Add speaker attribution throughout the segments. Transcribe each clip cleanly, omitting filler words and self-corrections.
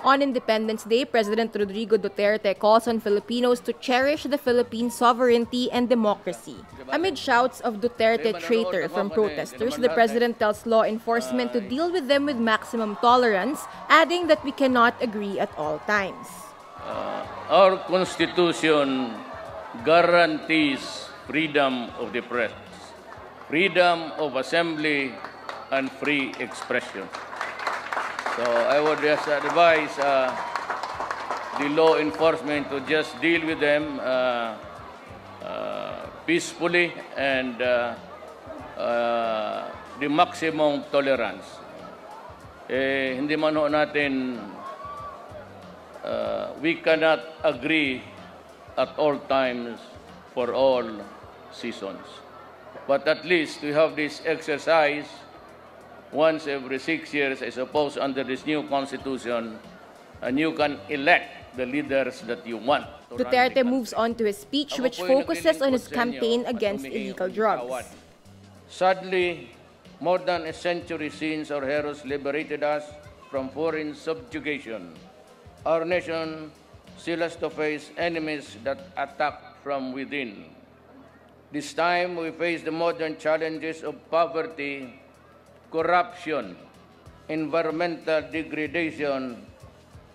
Speaker 1: On Independence Day, President Rodrigo Duterte calls on Filipinos to cherish the Philippine sovereignty and democracy. Amid shouts of Duterte traitor from protesters, the president tells law enforcement to deal with them with maximum tolerance, adding that we cannot agree at all times.
Speaker 2: Our Constitution guarantees freedom of the press, freedom of assembly, and free expression. So I would just advise the law enforcement to just deal with them peacefully and the maximum tolerance. Hindi man ho natin, we cannot agree at all times for all seasons. But at least we have this exercise once every 6 years, I suppose, under this new constitution, and you can elect the leaders that you want.
Speaker 1: Duterte moves on to his speech, which focuses on his campaign against illegal drugs.
Speaker 2: Sadly, more than a century since our heroes liberated us from foreign subjugation, our nation still has to face enemies that attack from within. This time, we face the modern challenges of poverty, corruption, environmental degradation,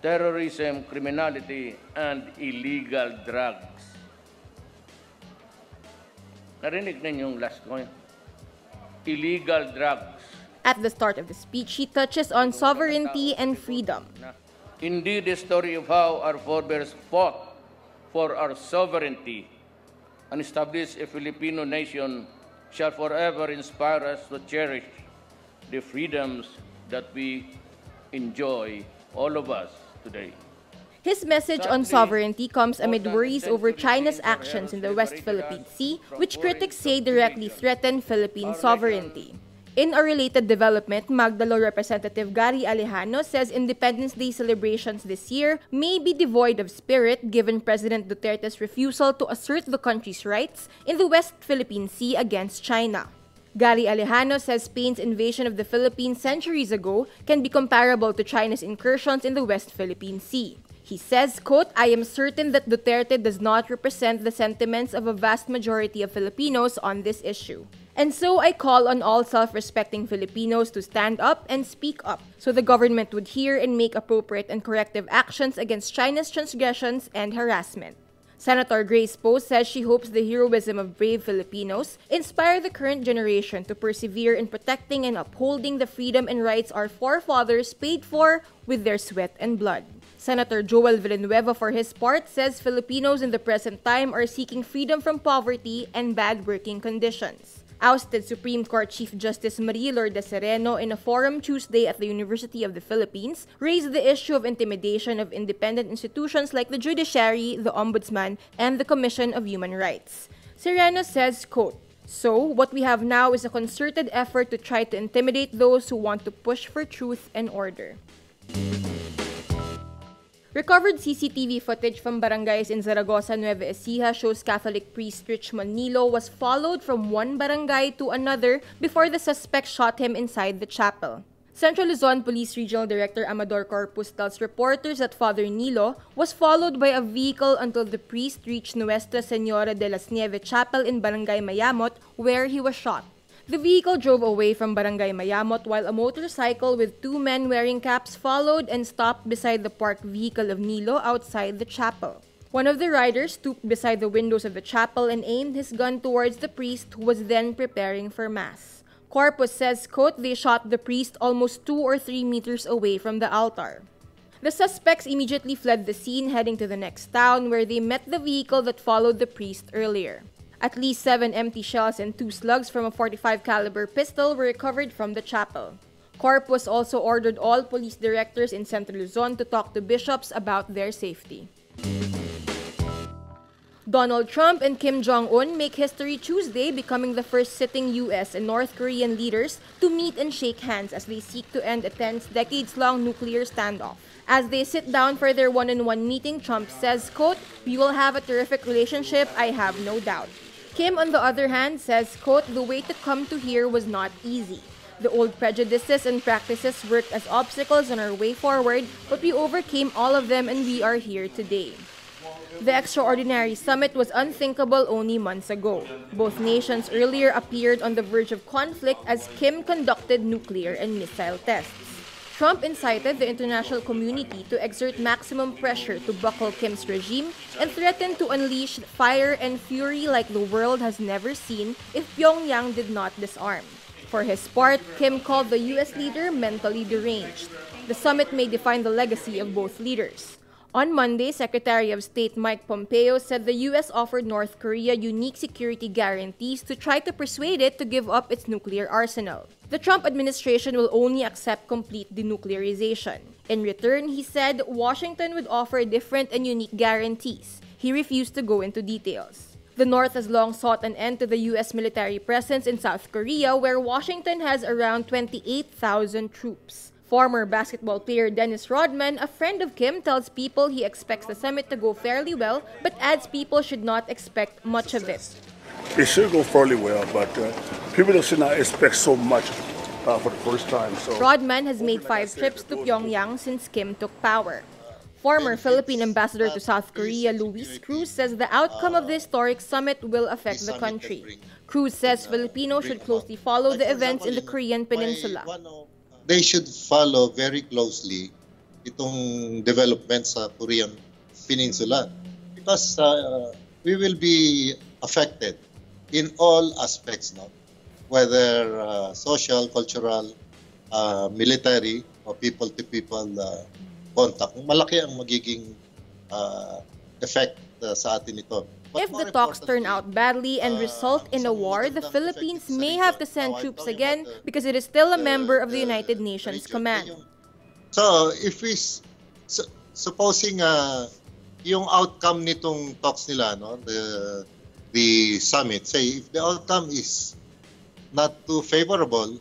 Speaker 2: terrorism, criminality, and illegal drugs. Narinig ninyo yung last ko? Illegal drugs.
Speaker 1: At the start of the speech, he touches on sovereignty and freedom.
Speaker 2: Indeed, the story of how our forebears fought for our sovereignty and established a Filipino nation shall forever inspire us to cherish the freedoms that we enjoy, all of us, today.
Speaker 1: His message on sovereignty comes amid worries over China's actions in the West Philippine Sea, which critics say directly threaten Philippine sovereignty. In a related development, Magdalo Representative Gary Alejano says Independence Day celebrations this year may be devoid of spirit given President Duterte's refusal to assert the country's rights in the West Philippine Sea against China. Gary Alejano says Spain's invasion of the Philippines centuries ago can be comparable to China's incursions in the West Philippine Sea. He says, quote, "I am certain that Duterte does not represent the sentiments of a vast majority of Filipinos on this issue. And so I call on all self-respecting Filipinos to stand up and speak up so the government would hear and make appropriate and corrective actions against China's transgressions and harassment." Senator Grace Poe says she hopes the heroism of brave Filipinos inspire the current generation to persevere in protecting and upholding the freedom and rights our forefathers paid for with their sweat and blood. Senator Joel Villanueva, for his part, says Filipinos in the present time are seeking freedom from poverty and bad working conditions. Ousted Supreme Court Chief Justice Marie Lourdes Sereno in a forum Tuesday at the University of the Philippines raised the issue of intimidation of independent institutions like the judiciary, the ombudsman, and the Commission of Human Rights. Sereno says, quote, "So, what we have now is a concerted effort to try to intimidate those who want to push for truth and order." Recovered CCTV footage from barangays in Zaragoza, Nueva Ecija shows Catholic priest Richmond Nilo was followed from one barangay to another before the suspect shot him inside the chapel. Central Luzon Police Regional Director Amador Corpus tells reporters that Father Nilo was followed by a vehicle until the priest reached Nuestra Senora de las Nieves Chapel in Barangay Mayamot, where he was shot. The vehicle drove away from Barangay Mayamot while a motorcycle with two men wearing caps followed and stopped beside the parked vehicle of Nilo outside the chapel. One of the riders stooped beside the windows of the chapel and aimed his gun towards the priest, who was then preparing for Mass. Corpus says, quote, "They shot the priest almost 2 or 3 meters away from the altar." The suspects immediately fled the scene, heading to the next town where they met the vehicle that followed the priest earlier. At least 7 empty shells and 2 slugs from a .45 caliber pistol were recovered from the chapel. Corpus also ordered all police directors in Central Luzon to talk to bishops about their safety. Donald Trump and Kim Jong-un make history Tuesday, becoming the first sitting U.S. and North Korean leaders to meet and shake hands as they seek to end a tense, decades-long nuclear standoff. As they sit down for their one-on-one meeting, Trump says, quote, "We will have a terrific relationship, I have no doubt." Kim, on the other hand, says, quote, "The way to come to here was not easy. The old prejudices and practices worked as obstacles on our way forward, but we overcame all of them and we are here today. The extraordinary summit was unthinkable only months ago. Both nations earlier appeared on the verge of conflict as Kim conducted nuclear and missile tests. Trump incited the international community to exert maximum pressure to buckle Kim's regime and threatened to unleash fire and fury like the world has never seen if Pyongyang did not disarm. For his part, Kim called the U.S. leader mentally deranged. The summit may define the legacy of both leaders. On Monday, Secretary of State Mike Pompeo said the U.S. offered North Korea unique security guarantees to try to persuade it to give up its nuclear arsenal. The Trump administration will only accept complete denuclearization. In return, he said Washington would offer different and unique guarantees. He refused to go into details. The North has long sought an end to the U.S. military presence in South Korea, where Washington has around 28,000 troops. Former basketball player Dennis Rodman, a friend of Kim, tells people he expects the summit to go fairly well, but adds people should not expect much of it.
Speaker 3: It should go fairly well, but people should not expect so much for the first time. So
Speaker 1: Rodman has made 5 trips to Pyongyang since Kim took power. Former Philippine ambassador to South Korea, Luis Cruz, says the outcome of the historic summit will affect the country. Cruz says Filipinos should closely follow the events in the Korean peninsula.
Speaker 4: They should follow very closely itong development sa Korean peninsula because we will be affected in all aspects, no? Whether social, cultural, military, or people-to-people contact. Malaki ang magiging effect sa atin ito.
Speaker 1: If the talks turn out badly and result in a war, the Philippines may have to send troops again because it is still a member of the United Nations Command.
Speaker 4: So, if we supposing yung outcome nitong talks nila, no, the summit, say if the outcome is not too favorable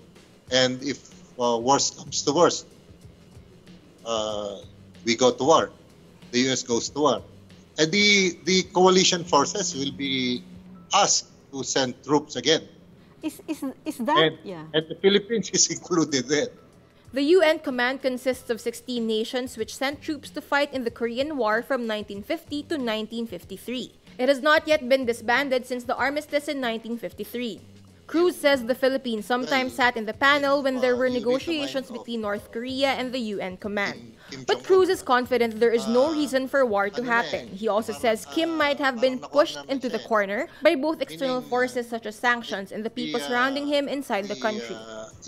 Speaker 4: and if worst comes to worst, we go to war. The U.S. goes to war. And the coalition forces will be asked to send troops again.
Speaker 5: Is that?
Speaker 4: And the Philippines is included there.
Speaker 1: The UN command consists of 16 nations which sent troops to fight in the Korean War from 1950 to 1953. It has not yet been disbanded since the armistice in 1953. Cruz says the Philippines sometimes sat in the panel when there were negotiations between North Korea and the UN command. But Cruz is confident there is no reason for war to happen. He also says Kim might have been pushed into the corner by both external forces such as sanctions and the people surrounding him inside the country.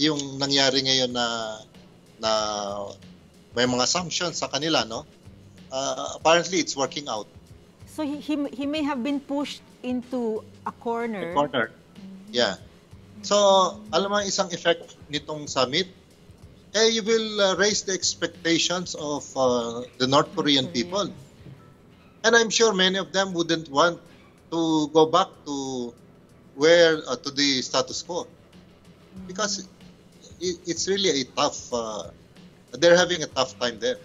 Speaker 4: Yung nangyari ngayon na may mga sanctions sa kanila, no? Apparently it's working out.
Speaker 5: So he may have been pushed into a corner.
Speaker 4: A corner. Yeah. So, alam mo isang effect nitong summit, you will raise the expectations of the North Korean people. And I'm sure many of them wouldn't want to go back to to the status quo. Because it's really a tough, they're having a tough time there.